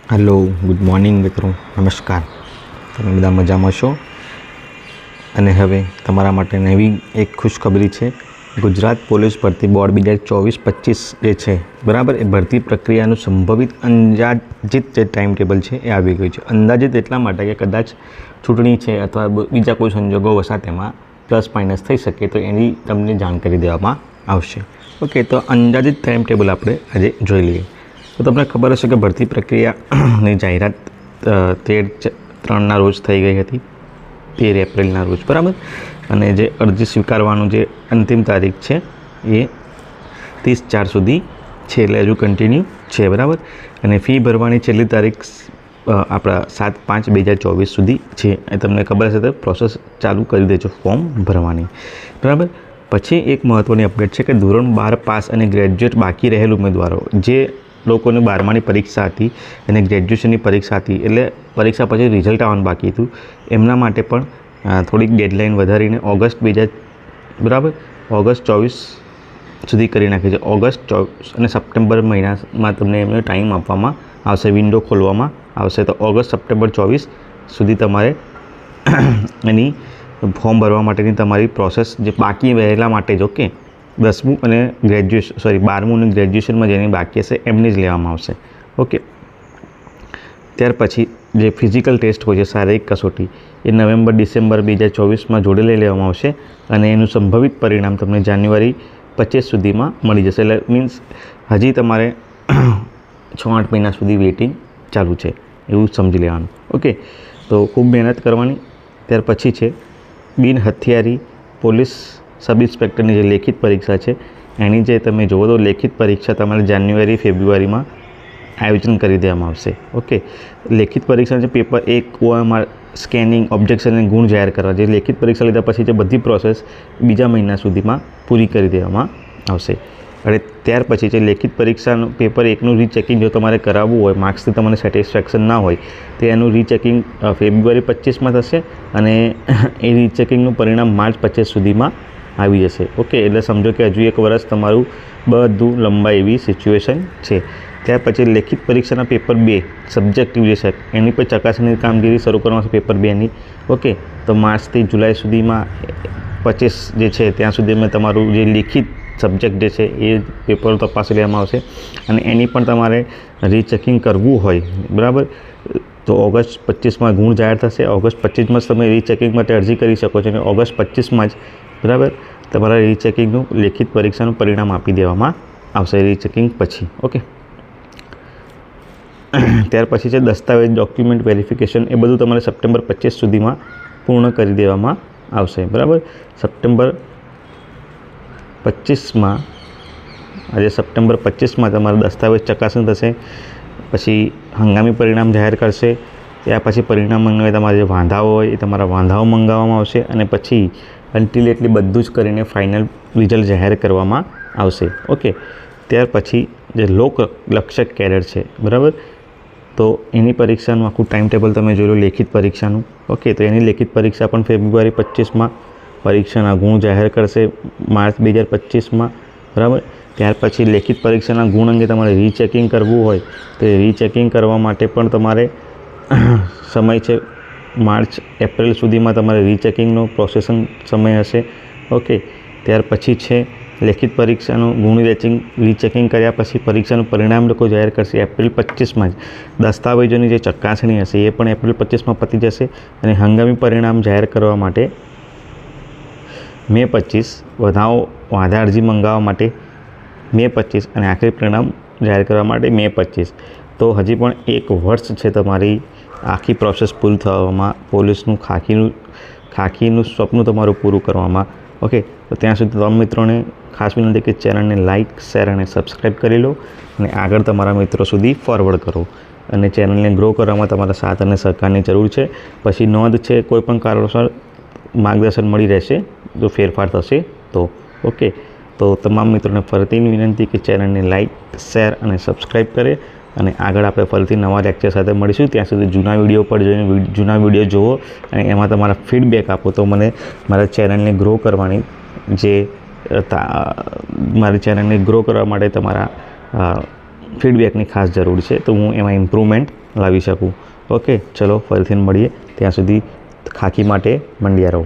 Hello, good morning મિત્રો, નમસ્કાર. તમે બધા મજામાં છો? અને હવે તમારા માટે નવી એક ખુશખબરી છે. ગુજરાત પોલીસ ભરતી બોર્ડ 2024-25 જે છે બરાબર, એ ભરતી પ્રક્રિયાનું સંભવિત અંદાજિત જે ટાઈમ ટેબલ છે એ આવી ગયું છે. અંદાજિત એટલા માટે કે કદાચ ચૂંટણી છે અથવા બીજા કોઈ સંજોગો વસાત એમાં પ્લસ માઇનસ થઈ શકે, તો એની તમને જાણકારી દેવામાં આવશે. ઓકે, તો અંદાજિત ટાઈમ ટેબલ આપણે આજે જોઈ લઈએ. તો તમને ખબર હશે કે ભરતી પ્રક્રિયાની જાહેરાત 13/3 રોજ થઈ ગઈ હતી, 13 એપ્રિલના રોજ, બરાબર. અને જે અરજી સ્વીકારવાનું જે અંતિમ તારીખ છે એ 30/4 સુધી છે, એટલે હજુ કન્ટિન્યુ છે, બરાબર. અને ફી ભરવાની છેલ્લી તારીખ આપણા 7/5/2024 સુધી છે. એ તમને ખબર હશે તો પ્રોસેસ ચાલુ કરી દેજો ફોર્મ ભરવાની, બરાબર. પછી એક મહત્ત્વની અપડેટ છે કે ધોરણ 12 પાસ અને ગ્રેજ્યુએટ બાકી રહેલ ઉમેદવારો, જે લોકોને 12માની પરીક્ષા હતી અને ગ્રેજ્યુએશનની પરીક્ષા હતી, એટલે પરીક્ષા પછી રિઝલ્ટ આવવાનું બાકી હતું, એમના માટે પણ થોડીક ડેડલાઇન વધારીને ઓગસ્ટ 24 સુધી કરી નાખી છે. ઓગસ્ટ અને સપ્ટેમ્બર મહિનામાં તમને એમને ટાઈમ આપવામાં આવશે, વિન્ડો ખોલવામાં આવશે. તો ઓગસ્ટ સપ્ટેમ્બર 24 સુધી તમારે એની ફોર્મ ભરવા માટેની તમારી પ્રોસેસ જે બાકી રહેલા માટે જ, ઓકે, 10મું અને 12મું અને ગ્રેજ્યુએશનમાં જેની બાકી હશે એમની જ લેવામાં આવશે. ઓકે, ત્યાર પછી જે ફિઝિકલ ટેસ્ટ હોય છે, શારીરિક કસોટી, એ નવેમ્બર-ડિસેમ્બર 2024માં જોડે લેવામાં આવશે અને એનું સંભવિત પરિણામ તમને જાન્યુઆરી 25 સુધીમાં મળી જશે. એટલે મીન્સ હજી તમારે 6-8 મહિના સુધી વેઇટિંગ ચાલુ છે, એવું સમજી લેવાનું. ઓકે, તો ખૂબ મહેનત કરવાની. ત્યાર પછી છે બિન હથિયારી પોલીસ સબ ઇન્સ્પેક્ટરની જે લેખિત પરીક્ષા છે, એની જે તમે જુઓ તો લેખિત પરીક્ષા તમારે જાન્યુઆરી-ફેબ્રુઆરીમાં આયોજન કરી દેવામાં આવશે. ઓકે, લેખિત પરીક્ષા છે પેપર 1 OMR સ્કેનિંગ, ઓબ્જેક્શન અને ગુણ જાહેર કરવા, જે લેખિત પરીક્ષા લીધા પછી જે બધી પ્રોસેસ બીજા મહિના સુધીમાં પૂરી કરી દેવામાં આવશે. અને ત્યાર પછી જે લેખિત પરીક્ષાનું પેપર 1નું રીચેકિંગ જો તમારે કરાવવું હોય, માર્ક્સથી તમને સેટિસ્ફેક્શન ના હોય, તો એનું રીચેકિંગ ફેબ્રુઆરી 25માં થશે અને એ રીચેકિંગનું પરિણામ માર્ચ 25 સુધીમાં આવી જશે. ઓકે, એટલે સમજો કે હજુ 1 વર્ષ તમારું બધું લંબાઈ એવી સિચ્યુએશન છે. ત્યાર પછી લેખિત પરીક્ષાના પેપર 2 સબ્જેક્ટિવ જે છે એની પર ચકાસણીની કામગીરી શરૂ કરવાની છે, પેપર 2ની. ઓકે, તો માર્ચથી જુલાઈ સુધીમાં 25 જે છે ત્યાં સુધીમાં તમારું જે લેખિત સબ્જેક્ટ જે છે એ પેપર તપાસી લેવામાં આવશે અને એની પણ તમારે રીચેકિંગ કરવું હોય, બરાબર, તો ઓગસ્ટ 25માં ગુણ જાહેર થશે. ઓગસ્ટ 25માં જ તમે રીચેકિંગ માટે અરજી કરી શકો છો અને ઓગસ્ટ 25માં જ, બરાબર, તમારા રીચેકિંગનું લેખિત પરીક્ષાનું પરિણામ આપી દેવામાં આવશે રીચેકિંગ પછી. ઓકે, ત્યાર પછી છે દસ્તાવેજ, ડોક્યુમેન્ટ વેરિફિકેશન, એ બધું તમારે સપ્ટેમ્બર 25 સુધીમાં પૂર્ણ કરી દેવામાં આવશે, બરાબર. સપ્ટેમ્બર 25માં આજે સપ્ટેમ્બર 25માં તમારા દસ્તાવેજ ચકાસણી થશે. પછી હંગામી પરિણામ જાહેર કરશે. ત્યાર પછી પરિણામ અંગે તમારા જે વાંધાઓ હોય એ તમારા વાંધાઓ મંગાવવામાં આવશે અને પછી અલ્ટિમેટલી બધું જ કરીને ફાઇનલ રિઝલ્ટ જાહેર કરવામાં આવશે. ઓકે, ત્યાર પછી જે લોકલક્ષક કેડર છે, બરાબર, તો એની પરીક્ષાનું આખું ટાઈમ ટેબલ તમે જોઈ લો, લેખિત પરીક્ષાનું. ઓકે, તો એની લેખિત પરીક્ષા પણ ફેબ્રુઆરી 25માં, પરીક્ષાના ગુણ જાહેર કરશે માર્ચ 2025માં, બરાબર. ત્યાર પછી લેખિત પરીક્ષાના ગુણ અંગે તમારે રીચેકિંગ કરવું હોય તો એ રીચેકિંગ કરવા માટે પણ તમારે સમય છે, માર્ચ-એપ્રિલ સુધીમાં તમારે રીચેકિંગનો પ્રોસેસિંગ સમય હશે. ઓકે, ત્યાર પછી છે લેખિત પરીક્ષાનું ગુણ રીચેકિંગ કર્યા પછી પરીક્ષાનું પરિણામ લોકો જાહેર કરશે એપ્રિલ 25માં જ. દસ્તાવેજોની જે ચકાસણી હશે એ પણ એપ્રિલ 25માં પતી જશે અને હંગામી પરિણામ જાહેર કરવા માટે મે 25, વાંધા અરજી મંગાવવા માટે મે 25 અને આખરી પરિણામ જાહેર કરવા માટે મે 25. તો હજી પણ 1 વર્ષ છે તમારી આખી પ્રોસેસ પૂરી થવામાં, પોલીસનું ખાખીનું સ્વપ્ન તમારું પૂરું કરવામાં. ઓકે, તો ત્યાં સુધી તમામ મિત્રોને ખાસ વિનંતી કે ચેનલને લાઇક, શેર અને સબસ્ક્રાઈબ કરી લો અને આગળ તમારા મિત્રો સુધી ફોરવર્ડ કરો. અને ચેનલને ગ્રો કરવામાં તમારા સાથ અને સહકારની જરૂર છે. પછી નોંધ છે, કોઈ પણ કારણોસર માર્ગદર્શન મળી રહેશે જો ફેરફાર થશે તો. ઓકે, તો તમામ મિત્રોને ફરીથી વિનંતી કે ચેનલને લાઇક, શેર અને સબસ્ક્રાઈબ કરે અને આગળ આપણે ફરીથી નવા લેક્ચર સાથે મળીશું. ત્યાં સુધી જૂના વિડીયો પર જોઈને જૂના વિડીયો જુઓ અને એમાં તમારા ફીડબેક આપો, તો મને મારા ચેનલને ગ્રો કરવાની મારી ચેનલને ગ્રો કરવા માટે તમારા ફીડબેકની ખાસ જરૂર છે, તો હું એમાં ઇમ્પ્રુવમેન્ટ લાવી શકું. ઓકે, ચલો ફરીથી મળીએ. ત્યાં સુધી ખાકી માટે મંડ્યા રહો.